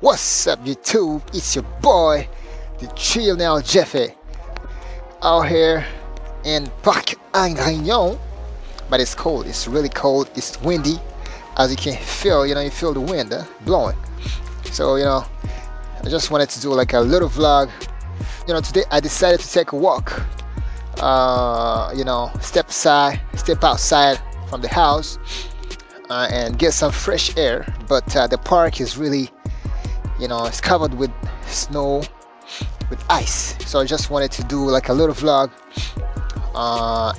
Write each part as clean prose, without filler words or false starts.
What's up, YouTube? It's your boy, the Trill Jeffy, out here in Parc Agrignon. But it's cold. It's really cold. It's windy, as you can feel. You feel the wind blowing. So I just wanted to do like a little vlog. Today I decided to take a walk. Step outside from the house and get some fresh air. But the park is really, it's covered with snow, with ice. So I just wanted to do like a little vlog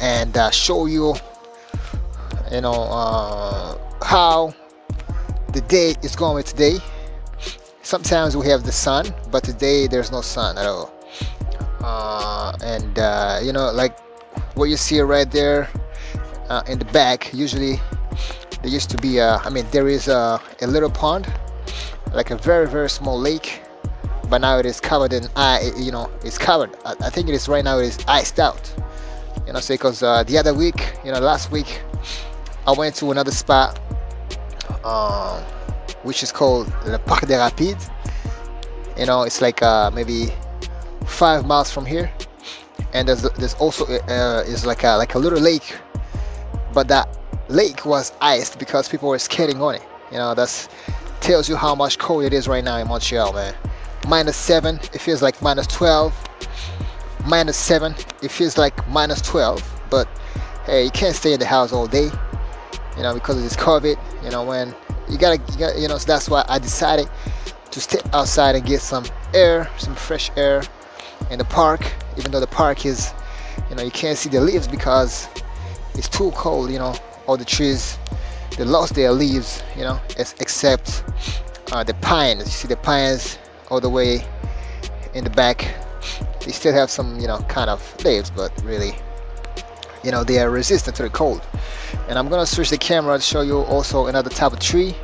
and show you, how the day is going today. Sometimes we have the sun, but today there's no sun at all. Like what you see right there in the back, usually there used to be there is a little pond, like a very small lake, but now it is covered in it's covered. I think it is right now, it is iced out, because the other week, last week, I went to another spot which is called the Parc des Rapides. It's like maybe 5 miles from here, and there's also is like a little lake, but that lake was iced because people were skating on it. That's tells you how much cold it is right now in Montreal, man. -7, it feels like -12. -7, it feels like -12. But hey, you can't stay in the house all day, because of this COVID. When you gotta so that's why I decided to step outside and get some air, some fresh air in the park. Even though the park is, you can't see the leaves because it's too cold. All the trees, they lost their leaves, except the pines. You see the pines all the way in the back, they still have some kind of leaves, but really they are resistant to the cold. And I'm gonna switch the camera to show you also another type of tree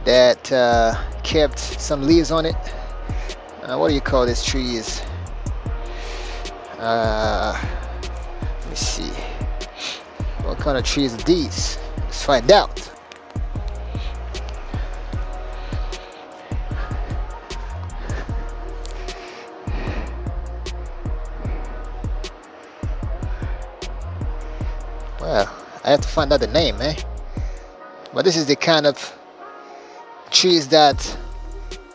that kept some leaves on it. What do you call these trees? Let me see, what kind of trees are these? Let's find out. Well, I have to find out the name, man. But this is the kind of trees that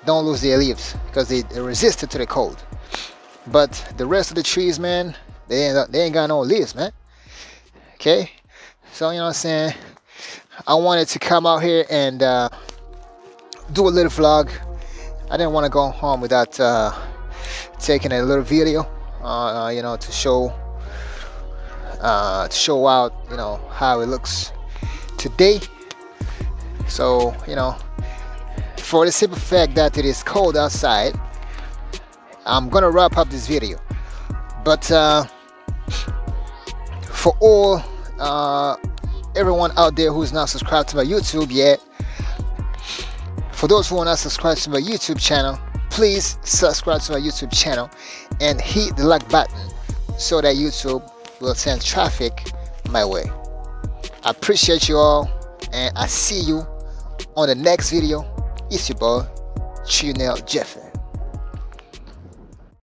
don't lose their leaves because they're resistant to the cold. But the rest of the trees, man, they ain't got no leaves, man. Okay, so what I'm saying, I wanted to come out here and do a little vlog. I didn't want to go home without taking a little video, to show out, how it looks today. So for the simple fact that it is cold outside, I'm gonna wrap up this video. But for all everyone out there who's not subscribed to my YouTube yet, for those who are not subscribed to my YouTube channel, please subscribe to my YouTube channel and hit the like button so that YouTube will send traffic my way. I appreciate you all, and I see you on the next video. It's your boy, Trill Jeffy.